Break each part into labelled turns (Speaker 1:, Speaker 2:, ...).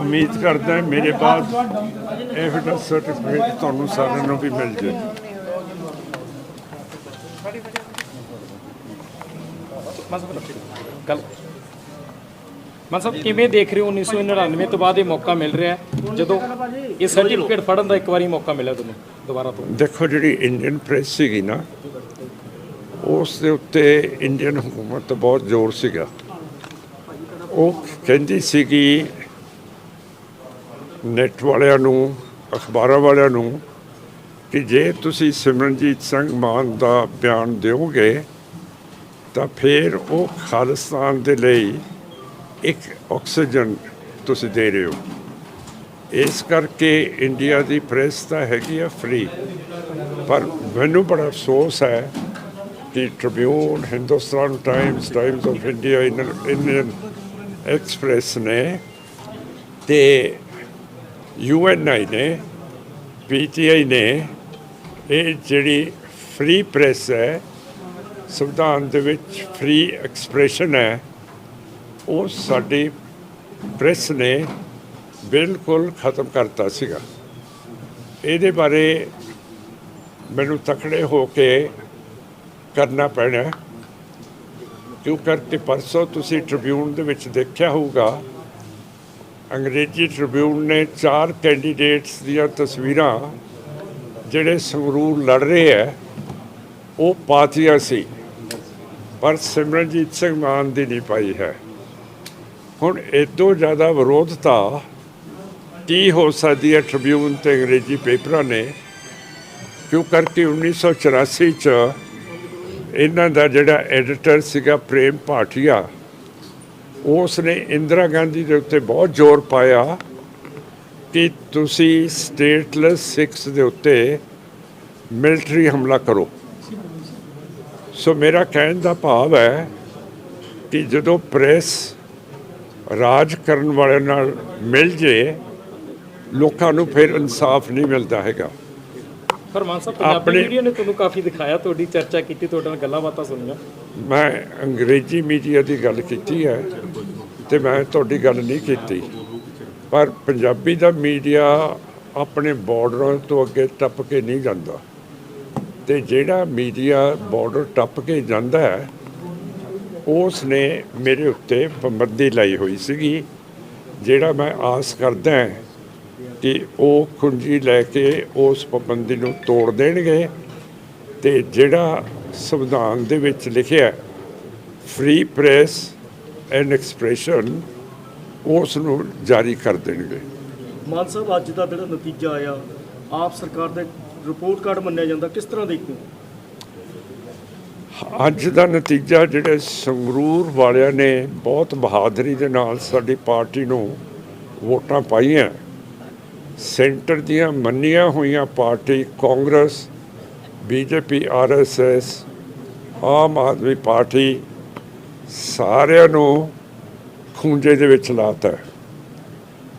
Speaker 1: उम्मीद करदा मेरे बाद एविडेंस सर्टिफिकेट तुहानूं सारिਆਂ ਨੂੰ भी मिल जाए।
Speaker 2: ਮਾਨ ਸਾਹਿਬ ਕਿਵੇਂ ਦੇਖ ਰਹੇ ਹੋ 1999 ਤੋਂ ਬਾਅਦ ਇਹ ਮੌਕਾ ਮਿਲ ਰਿਹਾ ਹੈ ਜਦੋਂ ਇਹ ਸਰਟੀਫਿਕੇਟ ਫੜਨ ਦਾ ਇੱਕ ਵਾਰੀ ਮੌਕਾ ਮਿਲਿਆ ਤੁਹਾਨੂੰ ਦੁਬਾਰਾ ਤੋਂ?
Speaker 1: देखो जी इंडियन प्रेस सीगी ना उस दे उत्ते इंडियन हुकूमत तो बहुत जोर सीगा। वो कहती सीगी नैट वालियां नूं अखबारां वालियां नूं कि जे तुसी सिमरनजीत सिंह मान दा बयान दिओगे तो फिर वो खालिस्तान दे लई एक ऑक्सीजन तुसी दे रहे हो। इस करके इंडिया की प्रेस तो हैगी आ फ्री, पर मैनू बड़ा अफसोस है कि Tribune, Hindustan times, times of India, Indian express ने ते UNI ने PTI ने ये जिहड़ी फ्री प्रेस है संविधान दे विच फ्री एक्सप्रैशन है वो साडी प्रेस ने बिल्कुल ख़त्म करता सीगा। इहदे बारे मैनू तकड़े हो के करना पैना क्यों करके परसों तुसी ट्रिब्यून दे विच देखिया होगा अंग्रेजी ट्रिब्यून ने 4 कैंडीडेट्स दियां तस्वीरां जिहड़े संगरूर लड़ रहे है वो पातियां सी, पर सिमरनजीत सिंह मान दी नहीं पाई है। हुण इदों ज़्यादा विरोधता की हो सकती है ट्रिब्यून ते अंग्रेजी पेपरां ने, क्यों करके 1984 च इन्हां दा जिहड़ा एडिटर सीगा प्रेम भाटिया उसने इंदिरा गांधी के उत्ते बहुत जोर पाया कि तुसी स्टेटलैस सिक्स के उत्ते मिलिट्री हमला करो। सो मेरा कहने का भाव है कि जदों प्रेस राज करन वाले नाल मिल जे लोकां नूं फिर इंसाफ नहीं मिलता हैगा।
Speaker 2: पर मान साहब पंजाबी मीडिया ने तुहानूं काफ़ी दिखाया, तुहाडी चर्चा की, तुहाडे नाल गल्लां बातां सुनियां।
Speaker 1: मैं अंग्रेजी मीडिया की गल की है तो मैं तुहाडी गल नहीं की, पर पंजाबी का मीडिया अपने बॉर्डरों तो अगे टप के नहीं जाता, तो जिहड़ा मीडिया बॉर्डर टप के जाता है उसने मेरे उत्ते पाबंदी लाई हुई सीगी, जिहड़ा मैं आस करदा कि वो कुंजी लैके उस पाबंदी नूं तोड़ देणगे ते जिहड़ा संविधान दे विच लिखिया फ्री प्रेस एंड एक्सप्रैशन उस नूं जारी कर देणगे।
Speaker 3: मान साहब अज दा जिहड़ा नतीजा आया आप सरकार दे रिपोर्ट कार्ड मन्निया जांदा, किस तरह देखते हो?
Speaker 1: अज का नतीजा जिहड़े संगरूर वालियां ने बहुत बहादरी दे नाल साडी पार्टी नूं वोटां पाईआं, सेंटर दियां मन्नियां होईयां पार्टी कांग्रेस, BJP, RSS, आम आदमी पार्टी सारिਆਂ ਨੂੰ ਖੂੰਜੇ ਦੇ ਵਿੱਚ ਲਾਤਾ ਹੈ।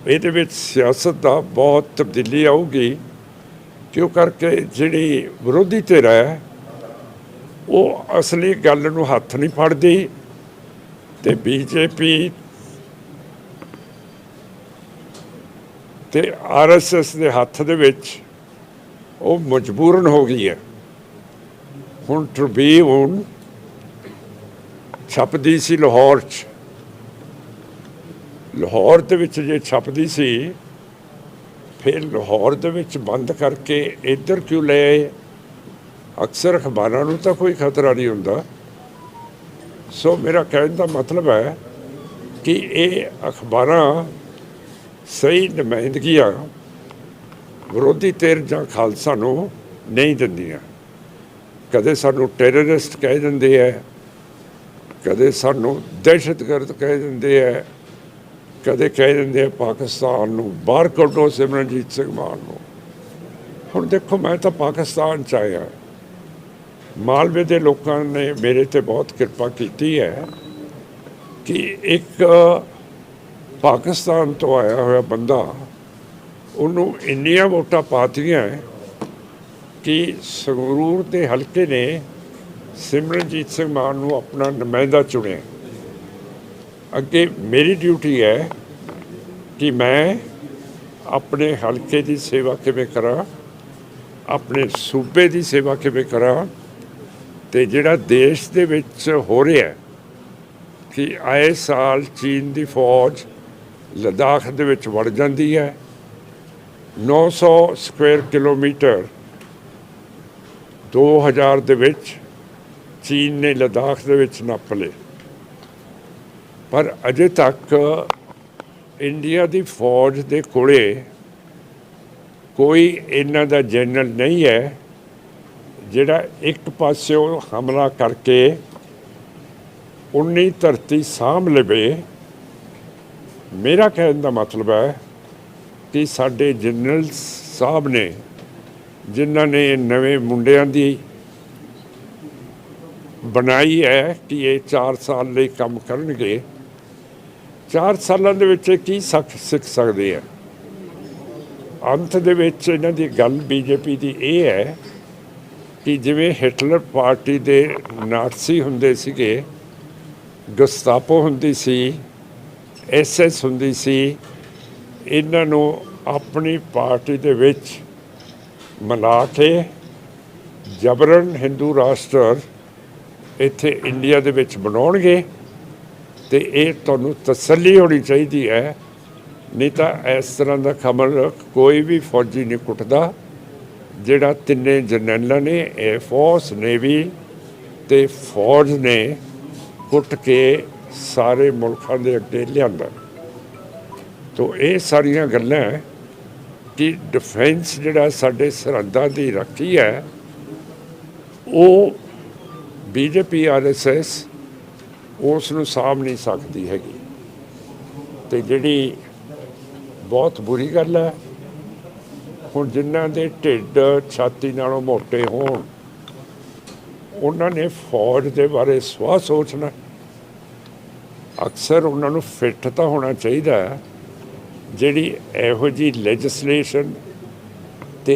Speaker 1: ਇਹਦੇ ਵਿੱਚ ਸਿਆਸਤ ਦਾ ਬਹੁਤ ਤਬਦੀਲੀ ਆਊਗੀ ਕਿਉਂ ਕਰਕੇ ਜਿਹੜੀ ਵਿਰੋਧੀ ਧਿਰ ਹੈ ਉਹ ਅਸਲੀ ਗੱਲ ਨੂੰ ਹੱਥ ਨਹੀਂ ਫੜਦੀ ਤੇ BJP ਤੇ RSS ਦੇ ਹੱਥ ਦੇ ਵਿੱਚ ਉਹ ਮਜਬੂਰਨ ਹੋ ਗਈ ਹੈ। ਹੁਣ ਟ੍ਰਿਬਿਊਨ ਛਪਦੀ ਸੀ ਲਾਹੌਰ 'ਚ, ਲਾਹੌਰ ਦੇ ਵਿੱਚ ਜੇ ਛਪਦੀ ਸੀ ਫਿਰ ਲਾਹੌਰ ਦੇ ਵਿੱਚ ਬੰਦ ਕਰਕੇ ਇੱਧਰ ਕਿਉਂ ਲੈ ਆਏ? ਅਕਸਰ ਅਖਬਾਰਾਂ ਨੂੰ ਤਾਂ ਕੋਈ ਖਤਰਾ ਨਹੀਂ ਹੁੰਦਾ। ਸੋ ਮੇਰਾ ਕਹਿਣ ਦਾ ਮਤਲਬ ਹੈ ਕਿ ਇਹ ਅਖਬਾਰਾਂ ਸਹੀ ਨੁਮਾਇੰਦਗੀਆਂ ਵਿਰੋਧੀ ਧਿਰ ਜਾਂ ਖਾਲਸਾ ਨੂੰ ਨਹੀਂ ਦਿੰਦੀਆਂ। ਕਦੇ ਸਾਨੂੰ ਟੈਰਰਿਸਟ ਕਹਿ ਦਿੰਦੇ ਹੈ, ਕਦੇ ਸਾਨੂੰ ਦਹਿਸ਼ਤਗਰਦ ਕਹਿ ਦਿੰਦੇ ਹੈ, ਕਦੇ ਕਹਿ ਦਿੰਦੇ ਆ ਪਾਕਿਸਤਾਨ ਨੂੰ ਬਾਹਰ ਕੱਢੋ ਸਿਮਰਨਜੀਤ ਸਿੰਘ ਮਾਨ ਨੂੰ। ਹੁਣ ਦੇਖੋ ਮੈਂ ਤਾਂ ਪਾਕਿਸਤਾਨ 'ਚ ਆਇਆ, ਮਾਲਵੇ ਦੇ ਲੋਕਾਂ ਨੇ ਮੇਰੇ 'ਤੇ ਬਹੁਤ ਕਿਰਪਾ ਕੀਤੀ ਹੈ ਕਿ ਇੱਕ ਪਾਕਿਸਤਾਨ ਤੋਂ ਆਇਆ ਹੋਇਆ ਬੰਦਾ ਉਹਨੂੰ ਇੰਨੀਆਂ ਵੋਟਾਂ ਪਾਤੀਆਂ ਕਿ ਸੰਗਰੂਰ ਦੇ ਹਲਕੇ ਨੇ ਸਿਮਰਨਜੀਤ ਸਿੰਘ ਮਾਨ ਨੂੰ ਆਪਣਾ ਨੁਮਾਇੰਦਾ ਚੁਣਿਆ। ਅੱਗੇ ਮੇਰੀ ਡਿਊਟੀ ਹੈ कि मैं अपने हल्के की सेवा किवें करा, अपने सूबे की सेवा किवें करा, ते जिहड़ा देश दे विच हो रहा कि आए साल चीन की फौज लद्दाख दे विच वड़ जाती है। 900 स्क्वायर किलोमीटर 2000 दे विच चीन ने लद्दाख दे विच नप लए, पर अजे तक इंडिया की फौज के कोले कोई इन्हां दा जनरल नहीं है जिहड़ा एक पास्यों हमला करके उन्नी धरती साਂਭ लवे। मेरा कहने का मतलब है कि साडे जनरल साहब ने जिन्हां ने नवे मुंडियां दी बनाई है कि ये 4 साल लिए काम करनगे, 4 सालों दे विच की सीख सकते हैं। अंत दे विच इन्हां दी गल बीजेपी की यह है कि जिवें हिटलर पार्टी दे नाटसी हुंदे सीगे, गस्तापो हुंदी सी, SS हुंदी सी, इन्हां नूं अपनी पार्टी दे विच मिला के जबरन हिंदू राष्ट्र इत्थे इंडिया दे विच बनाउणगे। ते ये तुहानूं तसल्ली होनी चाहिए है, नहीं तो इस तरह का खमल कोई भी फौजी नहीं कुटदा। जिहड़ा तिन्ने जरनैलां ने एयरफोर्स नेवी ते फौज ने कुट के सारे मुल्कां दे अगे लिआंदा। तो ये सारियां गल्लां कि डिफेंस जिहड़ा साडे सरहदां दी राखी है वो बीजेपी RSS उस नूं साਂਭ नहीं सकती हैगी। तो जिहड़ी बहुत बुरी गल है, हुण जिन्हां दे ढिड छाती नालों मोटे होण उन्हां ने फौज दे बारे सवाह सोचना। अक्सर उन्हां नूं फिट तां होना चाहिए जिहड़ी इहो जी लैजिसलेशन ते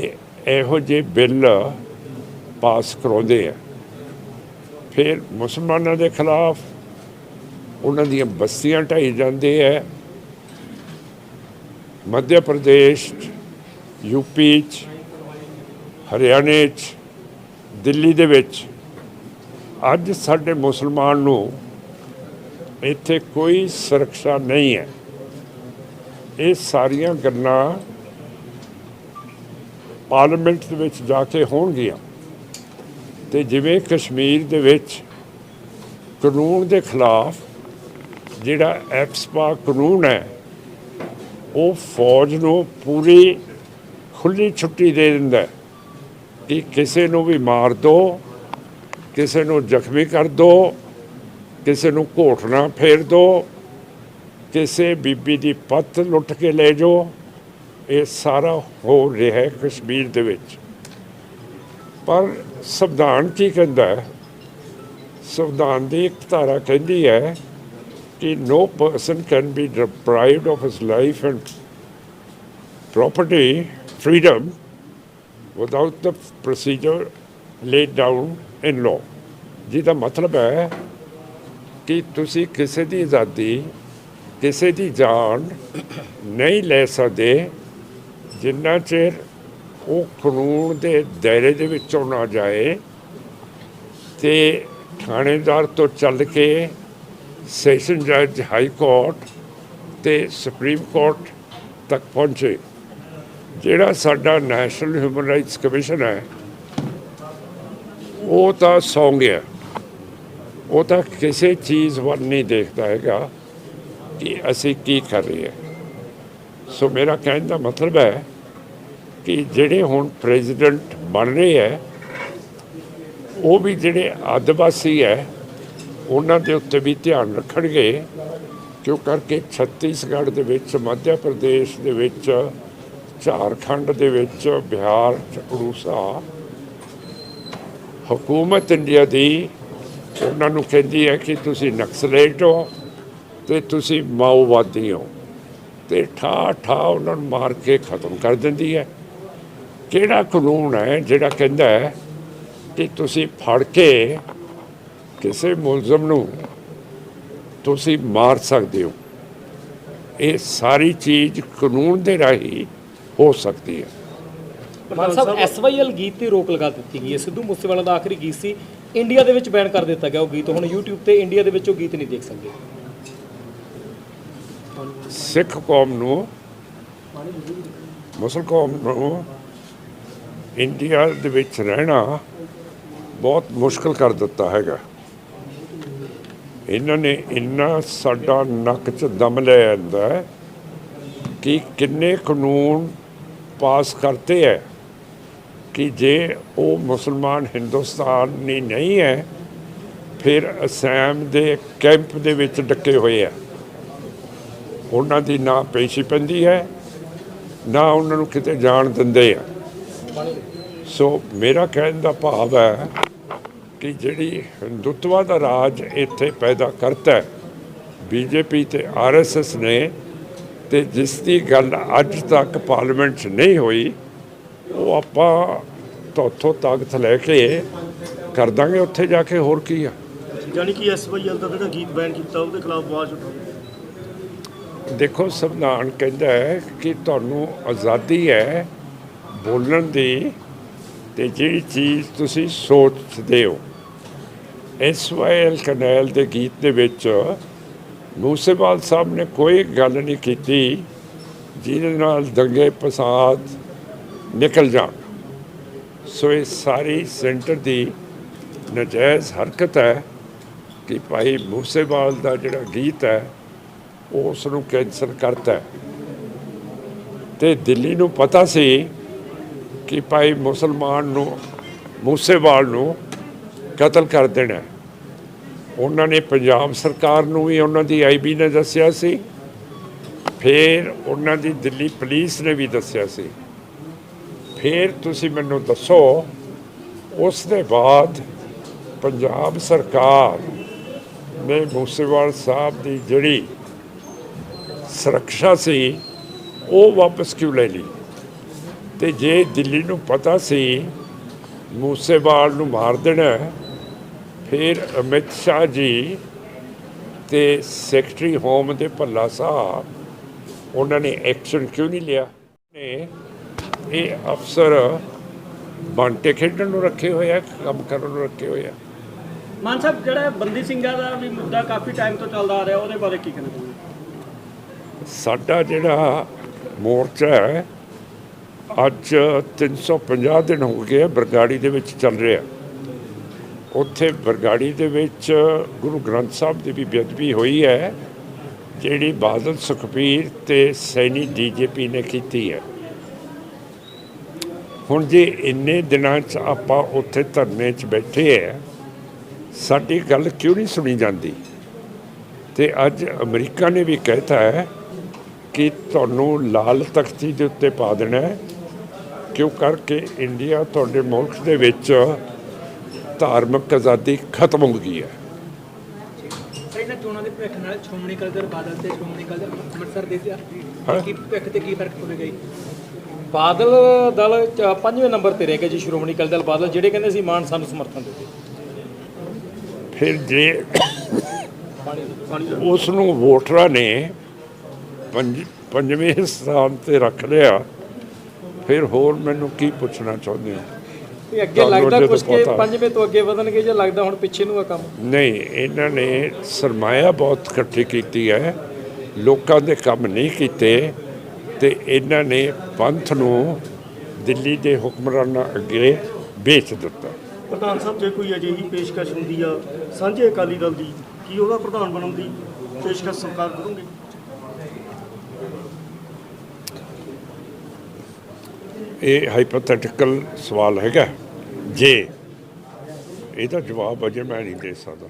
Speaker 1: इहो जे बिल पास कराउंदे आ। फिर मुसलमानों के खिलाफ उन्हां दीयां बस्तियां ढाई जाते हैं। मध्य प्रदेश, यूपी, हरियाणे, दिल्ली दे विच अज साडे मुसलमान नूं इत्थे कोई सुरक्षा नहीं है। ये सारियां गल्लां पार्लीमेंट दे विच जाके होणगियां। ते जिवें कश्मीर दे विच कानून के खिलाफ जिहड़ा एप्सपा कानून है वो फौज नूं पूरी खुली छुट्टी दे दिंदा है कि किसी नूं भी मार दो, किसी नूं जख्मी कर दो, किसी नूं घोटना फेर दो, किसी बीबी की पत्त लुट के ले जाओ। ये सारा हो रहा है कश्मीर दे विच। पर संविधान की कहता है, संविधान की एक धारा कहती है कि no person can be deprived of his life and property freedom without the procedure laid down in law. जिसका मतलब है कि तुसी किसी की आज़ादी, किसी की जान नहीं ले सकते जिन्ना चिर वो कानून के दायरे दे विचों ना जाए ते थानेदार तो चल के सैशन जज हाई कोर्ट ते सुप्रीम कोर्ट तक पहुँचे। जिहड़ा साडा नैशनल ह्यूमन राइट्स कमीशन है वो तो सौ गया, वो तो किसी चीज़ वाल नहीं देखता हैगा कि असी की कर रहे हैं। सो मेरा कहने का मतलब है कि जिहड़े हुण प्रेजिडेंट बन रहे हैं वो भी जिहड़े आदिवासी है उन्हां दे उत्ते भी ध्यान रखणगे, क्यों करके छत्तीसगढ़ दे विच, मध्य प्रदेश दे विच, झारखंड दे विच, बिहार च उड़ीसा हुकूमत इंडिया दी उन्हां नूं कहंदी है कि तुसीं नक्सलेट हो ते तुसीं माओवादी हो, ते ठा ठा उन्हां नूं मार के खत्म कर दिंदी है। किहड़ा कानून है जिहड़ा कहंदा है कि तुसीं फड़ के किसी मुलजम नूं तुसीं मार सकते हो? ਇਹ ਸਾਰੀ ਚੀਜ਼ ਕਾਨੂੰਨ ਦੇ ਰਾਹੀਂ ਹੋ ਸਕਦੀ ਹੈ।
Speaker 2: ਮਾਨ ਸਾਹਿਬ SYL ਗੀਤ ਤੇ ਰੋਕ ਲਗਾ ਦਿੱਤੀ ਗਈ ਹੈ। ਸਿੱਧੂ ਮੂਸੇਵਾਲਾ ਦਾ ਆਖਰੀ ਗੀਤ ਸੀ, ਇੰਡੀਆ ਦੇ ਵਿੱਚ ਬੈਨ ਕਰ ਦਿੱਤਾ ਗਿਆ ਉਹ ਗੀਤ। ਹੁਣ YouTube ਤੇ ਇੰਡੀਆ ਦੇ ਵਿੱਚ ਉਹ ਗੀਤ ਨਹੀਂ ਦੇਖ ਸਕਦੇ।
Speaker 1: ਸਿੱਖ ਕੌਮ ਨੂੰ, ਮੁਸਲਿਮ ਕੌਮ ਨੂੰ ਇੰਡੀਆ ਦੇ ਵਿੱਚ ਰਹਿਣਾ ਬਹੁਤ ਮੁਸ਼ਕਲ ਕਰ ਦਿੱਤਾ ਹੈਗਾ। ਇਹਨਾਂ ਨੇ ਇੰਨਾ ਸਾਡਾ ਨੱਕ 'ਚ ਦਮ ਲੈ ਆਂਦਾ ਹੈ ਕਿ ਕਿੰਨੇ ਕਾਨੂੰਨ ਪਾਸ ਕਰਤੇ ਹੈ ਕਿ ਜੇ ਉਹ ਮੁਸਲਮਾਨ ਹਿੰਦੁਸਤਾਨੀ ਨਹੀਂ ਹੈ ਫਿਰ ਅਸਾਮ ਦੇ ਕੈਂਪ ਦੇ ਵਿੱਚ ਡੱਕੇ ਹੋਏ ਆ। ਉਹਨਾਂ ਦੀ ਨਾ ਪੇਸ਼ੀ ਪੈਂਦੀ ਹੈ, ਨਾ ਉਹਨਾਂ ਨੂੰ ਕਿਤੇ ਜਾਣ ਦਿੰਦੇ ਆ। ਸੋ ਮੇਰਾ ਕਹਿਣ ਦਾ ਭਾਵ ਹੈ ਕਿ ਜਿਹੜੀ ਹਿੰਦੂਤਵਾ ਦਾ ਰਾਜ ਇੱਥੇ ਪੈਦਾ ਕਰਤਾ ਹੈ BJP ਤੇ RSS ਨੇ, ਤੇ ਜਿਸ ਦੀ ਗੱਲ ਅੱਜ ਤੱਕ ਪਾਰਲੀਮੈਂਟ 'ਚ ਨਹੀਂ ਹੋਈ, ਉਹ ਆਪਾਂ ਉੱਥੋਂ ਤਾਕਤ ਲੈ ਕੇ ਕਰ ਦਾਂਗੇ ਉੱਥੇ ਜਾ ਕੇ। ਹੋਰ ਕੀ ਆ?
Speaker 3: ਯਾਨੀ ਕਿ SYL ਦਾ ਜਿਹੜਾ ਗੀਤ ਬੈਨ ਕੀਤਾ ਉਹਦੇ ਖਿਲਾਫ ਆਵਾਜ਼ ਉਠਾਓ।
Speaker 1: ਦੇਖੋ, ਸੰਵਿਧਾਨ ਕਹਿੰਦਾ ਹੈ ਕਿ ਤੁਹਾਨੂੰ ਆਜ਼ਾਦੀ ਹੈ ਬੋਲਣ ਦੀ, ਤੇ ਜਿਹੜੀ ਚੀਜ਼ ਤੁਸੀਂ ਸੋਚਦੇ ਹੋ। SYL ਕਰਨੈਲ ਦੇ ਗੀਤ ਦੇ ਵਿੱਚ ਮੂਸੇਵਾਲ ਸਾਹਿਬ ਨੇ ਕੋਈ ਗੱਲ ਨਹੀਂ ਕੀਤੀ ਜਿਹਦੇ ਨਾਲ ਦੰਗੇ ਫਸਾਦ ਨਿਕਲ ਜਾਣ। ਸੋ ਇਹ ਸਾਰੀ ਸੈਂਟਰ ਦੀ ਨਜਾਇਜ਼ ਹਰਕਤ ਹੈ ਕਿ ਭਾਈ ਮੂਸੇਵਾਲ ਦਾ ਜਿਹੜਾ ਗੀਤ ਹੈ ਉਸ ਨੂੰ ਕੈਂਸਲ ਕਰਤਾ ਹੈ। ਤੇ ਦਿੱਲੀ ਨੂੰ ਪਤਾ ਸੀ ਕਿ ਭਾਈ ਮੁਸਲਮਾਨ ਨੂੰ, ਮੂਸੇਵਾਲ ਨੂੰ ਕਤਲ ਕਰ ਦੇਣਾ। ਉਹਨਾਂ ਨੇ ਪੰਜਾਬ ਸਰਕਾਰ ਨੂੰ ਵੀ ਉਹਨਾਂ ਦੀ IB ਨੇ ਦੱਸਿਆ ਸੀ, ਫਿਰ ਉਹਨਾਂ ਦੀ ਦਿੱਲੀ ਪੁਲਿਸ ਨੇ ਵੀ ਦੱਸਿਆ ਸੀ। ਫਿਰ ਤੁਸੀਂ ਮੈਨੂੰ ਦੱਸੋ, ਉਸ ਦੇ ਬਾਅਦ ਪੰਜਾਬ ਸਰਕਾਰ ਨੇ ਮੂਸੇਵਾਲ ਸਾਹਿਬ ਦੀ ਜਿਹੜੀ ਸੁਰੱਖਿਆ ਸੀ ਉਹ ਵਾਪਸ ਕਿਉਂ ਲੈ ਲਈ? ਤੇ ਜੇ ਦਿੱਲੀ ਨੂੰ ਪਤਾ ਸੀ ਮੂਸੇਵਾਲ ਨੂੰ ਮਾਰ ਦੇਣਾ, ਫਿਰ ਅਮਿਤ ਸ਼ਾਹ ਜੀ ਤੇ ਸੈਕਟਰੀ ਹੋਮ ਦੇ ਭੱਲਾ ਸਾਹਿਬ ਉਹਨਾਂ ਨੇ ਐਕਸ਼ਨ ਕਿਉਂ ਨਹੀਂ ਲਿਆ? ਨੇ ਇਹ ਅਫਸਰ ਬਾਂਟੇ ਖੇਡਣ ਨੂੰ ਰੱਖੇ ਹੋਏ ਆ, ਕੰਮ ਕਰਨ ਨੂੰ ਰੱਖੇ ਹੋਏ ਆ।
Speaker 3: ਮਾਨ ਸਾਹਿਬ, ਜਿਹੜਾ ਬੰਦੀ ਸਿੰਘਾਂ ਦਾ ਵੀ ਮੁੱਦਾ ਕਾਫੀ ਟਾਈਮ ਤੋਂ ਚੱਲਦਾ ਆ ਰਿਹਾ, ਉਹਦੇ ਬਾਰੇ ਕੀ ਕਹਿਣਾ ਚਾਹੁੰਦੇ?
Speaker 1: ਸਾਡਾ ਜਿਹੜਾ ਮੋਰਚਾ ਹੈ ਅੱਜ 350 ਦਿਨ ਹੋ ਗਏ ਬਰਗਾੜੀ ਦੇ ਵਿੱਚ ਚੱਲ ਰਿਹਾ। ਉੱਥੇ ਬਰਗਾੜੀ ਦੇ ਵਿੱਚ ਗੁਰੂ ਗ੍ਰੰਥ ਸਾਹਿਬ ਦੀ ਵੀ ਬੇਅਦਬੀ ਹੋਈ ਹੈ, ਜਿਹੜੀ ਬਾਦਲ ਸੁਖਬੀਰ ਤੇ ਸੈਣੀ DJP ਨੇ ਕੀਤੀ ਹੈ। ਹੁਣ ਜੇ ਇੰਨੇ ਦਿਨਾਂ 'ਚ ਆਪਾਂ ਉੱਥੇ ਧਰਨੇ 'ਚ ਬੈਠੇ ਹੈ, ਸਾਡੀ ਗੱਲ ਕਿਉਂ ਨਹੀਂ ਸੁਣੀ ਜਾਂਦੀ? ਤੇ ਅੱਜ ਅਮਰੀਕਾ ਨੇ ਵੀ ਕਹਿਤਾ ਹੈ ਕਿ ਤੁਹਾਨੂੰ ਲਾਲ ਤਖਤੀ ਦੇ ਉੱਤੇ ਪਾ ਦੇਣਾ ਹੈ, ਕਿਉਂ ਕਰਕੇ ਇੰਡੀਆ ਤੁਹਾਡੇ ਮੁਲਕ ਦੇ ਵਿੱਚ ਧਾਰਮਿਕ ਆਜ਼ਾਦੀ ਖਤਮ ਹੋ ਗਈ ਹੈ।
Speaker 4: ਇਹਨਾਂ ਚੋਣਾਂ ਦੇ ਭਵਿੱਖ ਨਾਲ ਸ਼੍ਰੋਮਣੀ ਅਕਾਲੀ ਦਲ ਬਾਦਲ ਤੇ ਸ਼੍ਰੋਮਣੀ ਅਕਾਲੀ ਦਲ ਅੰਮ੍ਰਿਤਸਰ ਦੇ ਕੀ ਭਵਿੱਖ ਤੇ ਕੀ ਫਰਕ ਪਵੇਗਾ ਜੀ?
Speaker 2: ਬਾਦਲ ਦਲ 5ਵੇਂ ਨੰਬਰ ਤੇ ਰਹਿ ਗਿਆ ਜੀ, ਸ਼੍ਰੋਮਣੀ ਅਕਾਲੀ ਦਲ ਬਾਦਲ, ਜਿਹੜੇ ਕਹਿੰਦੇ ਸੀ ਮਾਨ ਸਾਨੂੰ ਸਮਰਥਨ ਦੇ।
Speaker 1: ਫਿਰ ਜੇ ਉਸ ਨੂੰ ਵੋਟਰਾਂ ਨੇ ਪੰਜਵੇਂ ਸਥਾਨ ਤੇ ਰੱਖ ਲਿਆ, ਫਿਰ ਹੋਰ ਮੈਨੂੰ ਕੀ ਪੁੱਛਣਾ ਚਾਹੁੰਦੇ ਹੋ?
Speaker 2: ਇਹ ਅੱਗੇ ਲੱਗਦਾ ਕੁਝ ਕਿ 5ਵੇਂ ਤੋਂ ਅੱਗੇ ਵਧਣਗੇ, ਜਾਂ ਲੱਗਦਾ ਹੁਣ ਪਿੱਛੇ ਨੂੰ ਆ ਕੰਮ?
Speaker 1: ਨਹੀਂ, ਇਹਨਾਂ ਨੇ ਸਰਮਾਇਆ ਬਹੁਤ ਇਕੱਠੀ ਕੀਤੀ ਹੈ, ਲੋਕਾਂ ਦੇ ਕੰਮ ਨਹੀਂ ਕੀਤੇ, ਤੇ ਇਹਨਾਂ ਨੇ ਪੰਥ ਨੂੰ ਦਿੱਲੀ ਦੇ ਹੁਕਮਰਾਨਾਂ ਅੱਗੇ ਵੇਚ ਦਿੱਤਾ।
Speaker 3: ਪ੍ਰਧਾਨ ਸਾਹਿਬ, ਜੇ ਕੋਈ ਅਜਿਹੀ ਪੇਸ਼ਕਸ਼ ਹੁੰਦੀ ਆ ਸਾਂਝੇ ਅਕਾਲੀ ਦਲ ਦੀ, ਕੀ ਉਹਦਾ ਪ੍ਰਧਾਨ ਬਣਨ ਦੀ ਪੇਸ਼ਕਸ਼ ਸਰਕਾਰ ਕਰੂਗੀ?
Speaker 1: ਇਹ ਹਾਈਪੋਥੈਟੀਕਲ ਸਵਾਲ ਹੈਗਾ, ਜੇ ਇਹਦਾ ਜਵਾਬ ਅਜੇ ਮੈਂ ਨਹੀਂ ਦੇ ਸਕਦਾ।